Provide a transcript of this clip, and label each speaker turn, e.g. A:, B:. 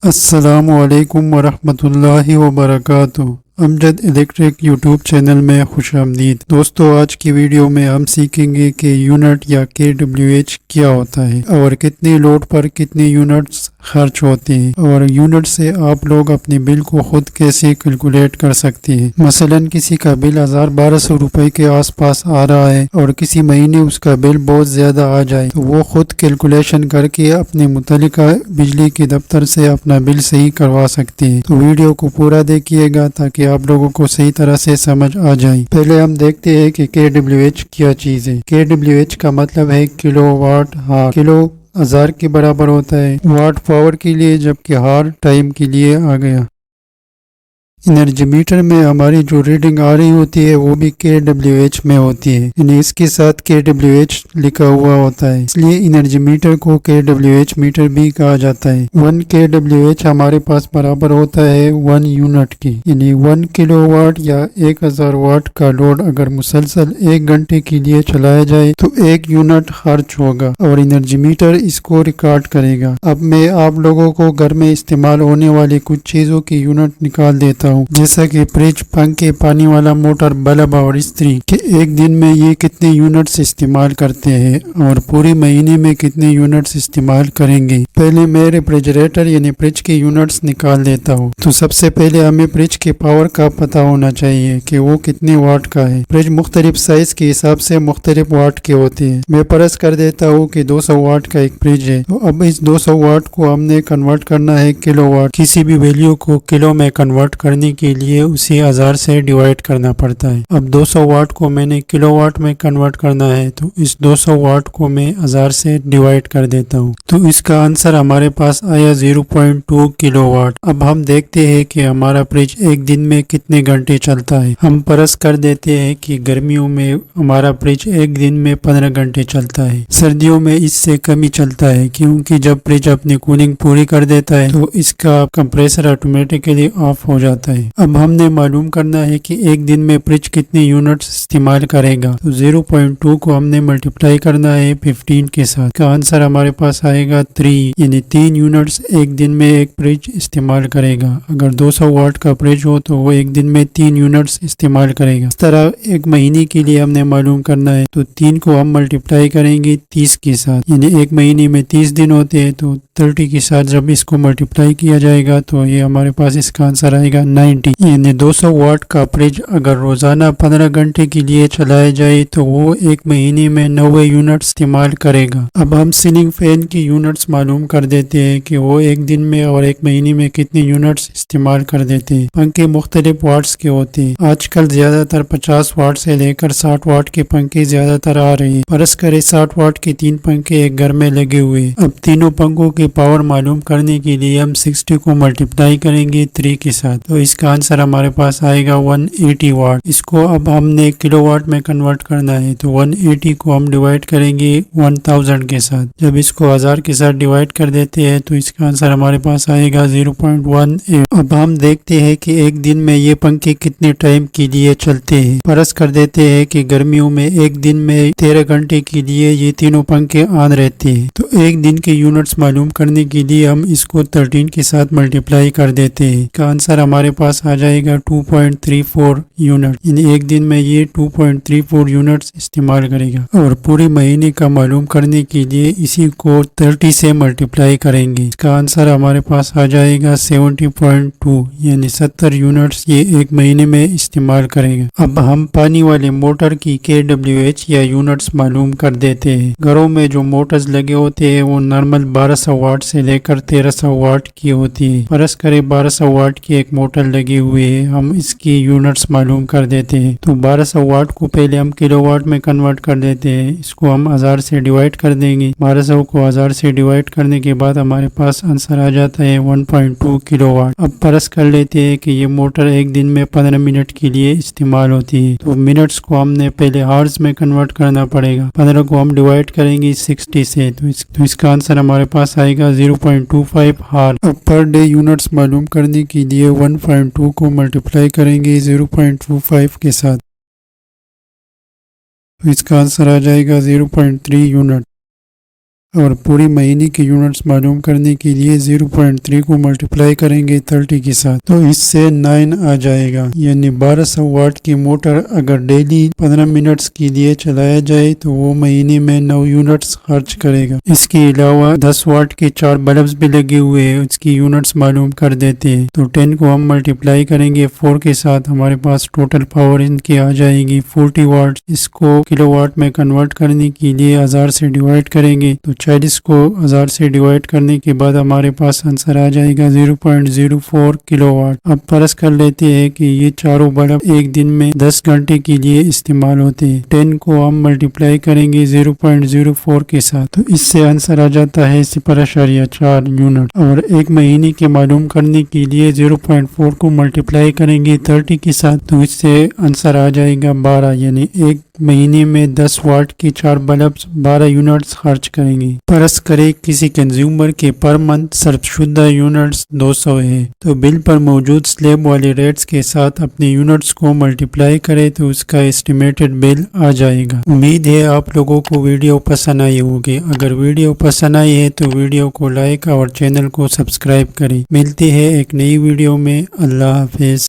A: السلام علیکم ورحمۃ اللہ وبرکاتہ۔ امجد الیکٹرک یوٹیوب چینل میں خوش آمدید۔ دوستو، آج کی ویڈیو میں ہم سیکھیں گے کہ یونٹ یا KWH کیا ہوتا ہے اور کتنے لوڈ پر کتنے یونٹس خرچ ہوتے ہیں، اور یونٹ سے آپ لوگ اپنے بل کو خود کیسے کیلکولیٹ کر سکتے ہیں۔ مثلا کسی کا بل 1200 روپے کے آس پاس آ رہا ہے اور کسی مہینے اس کا بل بہت زیادہ آ جائے تو وہ خود کیلکولیشن کر کے اپنے متعلقہ بجلی کے دفتر سے اپنا بل صحیح کروا سکتے ہیں۔ تو ویڈیو کو پورا دیکھیے گا تاکہ آپ لوگوں کو صحیح طرح سے سمجھ آ جائے۔ پہلے ہم دیکھتے ہیں کہ KWH کیا چیز ہے۔ KWH کا مطلب ہے کلو واٹ ہار۔ کلو 1000 کے برابر ہوتا ہے واٹ پاور کے لیے، جبکہ ہار ٹائم کے لیے آ گیا۔ انرجی میٹر میں ہماری جو ریڈنگ آ رہی ہوتی ہے وہ بھی KWH میں ہوتی ہے، یعنی اس کے ساتھ KWH لکھا ہوا ہوتا ہے، اس لیے انرجی میٹر کو KWH میٹر بھی کہا جاتا ہے۔ 1 KWH ہمارے پاس برابر ہوتا ہے 1 یونٹ کی، یعنی 1 کلو واٹ یا 1000 واٹ کا لوڈ اگر مسلسل 1 گھنٹے کے لیے چلایا جائے تو 1 یونٹ خرچ ہوگا اور انرجی میٹر اس کو ریکارڈ کرے گا۔ اب میں آپ لوگوں کو گھر میں استعمال ہونے والی کچھ چیزوں کی یونٹ نکال دیتا ہوں، جیسا کہ فریج، پنکھے، پانی والا موٹر، بلب اور استری، کہ ایک دن میں یہ کتنے یونٹس استعمال کرتے ہیں اور پورے مہینے میں کتنے یونٹس استعمال کریں گے۔ پہلے میں ریفریجریٹر یعنی فریج کے یونٹس نکال دیتا ہوں۔ تو سب سے پہلے ہمیں فریج کے پاور کا پتہ ہونا چاہیے کہ وہ کتنے واٹ کا ہے۔ فریج مختلف سائز کے حساب سے مختلف واٹ کے ہوتے ہیں۔ میں فرض کر دیتا ہوں کہ 200 واٹ کا ایک فریج ہے، تو اب اس 200 واٹ کو ہم نے کنورٹ کرنا ہے کلو واٹ۔ کسی بھی ویلیو کو کلو میں کنورٹ کرنے کے لیے اسے 1000 سے ڈیوائڈ کرنا پڑتا ہے۔ اب 200 واٹ کو میں نے کلو واٹ میں کنورٹ کرنا ہے، تو اس 200 واٹ کو میں 1000 سے ڈیوائڈ کر دیتا ہوں، تو اس کا آنسر ہمارے پاس آیا 0.2 کلو واٹ۔ اب ہم دیکھتے ہیں کہ ہمارا فریج ایک دن میں کتنے گھنٹے چلتا ہے۔ ہم فرض کر دیتے ہیں کہ گرمیوں میں ہمارا فریج ایک دن میں 15 گھنٹے چلتا ہے، سردیوں میں اس سے کم ہی چلتا ہے، کیونکہ جب فریج اپنی کولنگ پوری کر دیتا ہے تو اس کا کمپریسر آٹومیٹکلی آف ہو جاتا ہے۔ اب ہم نے معلوم کرنا ہے کہ ایک دن میں فریج کتنے یونٹس استعمال کرے گا، تو 0.2 کو ہم نے ملٹیپلائی کرنا ہے 15 کے ساتھ، کا آنسر ہمارے پاس آئے گا 3، یعنی 3 یونٹس ایک دن میں ایک فریج استعمال کرے گا۔ اگر 200 واٹ کا فریج ہو تو وہ ایک دن میں 3 یونٹس استعمال کرے گا۔ اس طرح ایک مہینے کے لیے ہم نے معلوم کرنا ہے، تو 3 کو ہم ملٹیپلائی کریں گے 30 کے ساتھ، یعنی ایک مہینے میں 30 دن ہوتے ہیں، تو 30 کے ساتھ جب اس کو ملٹیپلائی کیا جائے گا تو یہ ہمارے پاس اس کا آنسر آئے گا 90، یعنی 200 واٹ کا فریج اگر روزانہ 15 گھنٹے کے لیے چلایا جائے تو وہ ایک مہینے میں 90 یونٹ استعمال کرے گا۔ اب ہم سیلنگ فین کی یونٹس معلوم کر دیتے ہیں کہ وہ ایک دن میں اور ایک مہینے میں کتنے یونٹس استعمال کر دیتے ہیں۔ پنکھے مختلف واٹس کے ہوتے ہیں، آج کل زیادہ تر 50 واٹ سے لے کر 60 واٹ کے پنکھے زیادہ تر آ رہے ہیں۔ فرض کرے 60 واٹ کے 3 پنکھے ایک گھر میں لگے ہوئے ہیں۔ اب تینوں پنکھوں کی پاور معلوم کرنے کے لیے ہم 60 کو ملٹیپلائی کریں گے 3 کے ساتھ، تو اس کا آنسر ہمارے پاس آئے گا 180 واٹ۔ اس کو اب ہم نے کلو واٹ میں کنورٹ کرنا ہے، تو 180 کو ہم ڈیوائڈ کریں گے 1000 کے ساتھ۔ جب اس کو 1000 کے ساتھ ڈیوائڈ کر دیتے ہیں تو اس کا آنسر ہمارے پاس آئے گا 0.18۔ اب ہم دیکھتے ہیں کہ ایک دن میں یہ پنکھے کتنے ٹائم کے لیے چلتے ہیں۔ فرض کر دیتے ہیں کہ گرمیوں میں ایک دن میں 13 گھنٹے کے لیے یہ تینوں پنکھے آن رہتے ہیں، تو ایک دن کے یونٹس معلوم کرنے کے لیے ہم اس کو 13 کے ساتھ ملٹیپلائی کر دیتے ہیں۔ کا آنسر ہمارے پاس آ جائے گا 2.34 یونٹ، یعنی ایک دن میں یہ 2.34 یونٹس استعمال کرے گا، اور پورے مہینے کا معلوم کرنے کے لیے اسی کو 30 سے ملٹیپلائی کریں گے۔ اس کا آنسر ہمارے پاس آ جائے گا 70.2، یعنی 70 یونٹس یہ ایک مہینے میں استعمال کرے گا۔ اب ہم پانی والے موٹر کی KWH یا یونٹس معلوم کر دیتے ہیں۔ گھروں میں جو موٹرز لگے ہوتے ہیں وہ نارمل 1200 واٹ سے لے کر 1300 واٹ کی ہوتی ہے۔ فرض کرے 1200 واٹ کی ایک موٹر لگی ہوئی ہے، ہم اس کی یونٹس معلوم کر دیتے ہیں، تو 1200 واٹ کو پہلے ہم کلو واٹ میں کنورٹ کر دیتے ہیں، اس کو ہم 1000 سے ڈیوائڈ کر دیں گے۔ 1200 کو 1000 سے ڈیوائڈ کرنے کے بعد ہمارے پاس آنسر آ جاتا ہے 1.2 کلو واٹ۔ اب فرض کر لیتے ہیں کہ یہ موٹر ایک دن میں 15 منٹ کے لیے استعمال ہوتی ہے، تو منٹس کو ہم نے پہلے ہارز میں کنورٹ کرنا پڑے گا۔ 15 کو ہم ڈیوائڈ کریں گے 60 سے، تو اس کا آنسر ہمارے پاس آئے گا 0.25 ہار۔ اب پر ڈے یونٹس معلوم کرنے کے لیے 1.2 کو ملٹیپلائی کریں گے 0.25 کے ساتھ، تو اس کا آنسر آ جائے گا 0.3 یونٹ۔ اور پوری مہینے کی یونٹس معلوم کرنے کے لیے 0.3 کو ملٹیپلائی کریں گے 30 کے ساتھ تو اس سے 9 آ جائے گا، یعنی 1200 واٹ کی موٹر اگر ڈیلی 15 منٹس کے لیے چلایا جائے تو وہ مہینے میں 9 یونٹس خرچ کرے گا۔ اس کے علاوہ 10 واٹ کے 4 بلبس بھی لگے ہوئے ہیں، اس کی یونٹس معلوم کر دیتے ہیں تو 10 کو ہم ملٹیپلائی کریں گے 4 کے ساتھ، ہمارے پاس ٹوٹل پاور ان کی آ جائے گی 40 واٹ۔ اس کو کلو واٹ میں کنورٹ کرنے کے لیے 1000 سے ڈیوائڈ کریں گے تو 40 کو 1000 سے ڈیوائڈ کرنے کے بعد ہمارے پاس آنسر آ جائے گا 0.04 کلو واٹ۔ اب فرض کر لیتے ہیں کہ یہ چاروں بلب ایک دن میں 10 گھنٹے کے لیے استعمال ہوتے ہیں، 10 کو ہم ملٹیپلائی کریں گے 0.04 کے ساتھ تو اس سے آنسر آ جاتا ہے 0.4 یونٹ، اور ایک مہینے کے معلوم کرنے کے لیے 0.4 کو ملٹیپلائی کریں گے 30 کے ساتھ تو اس سے آنسر آ جائے گا 12، یعنی ایک مہینے میں 10 واٹ کے 4 بلبس 12 یونٹس خرچ کریں گے۔ فرض کرے کسی کنزیومر کے پر منتھ صرف شدہ یونٹس 200 ہے تو بل پر موجود سلیب والے ریٹس کے ساتھ اپنے یونٹس کو ملٹیپلائی کرے تو اس کا اسٹیمیٹڈ بل آ جائے گا۔ امید ہے آپ لوگوں کو ویڈیو پسند آئی ہوگی، اگر ویڈیو پسند آئی ہے تو ویڈیو کو لائک اور چینل کو سبسکرائب کریں۔ ملتے ہیں ایک نئی ویڈیو میں، اللہ حافظ۔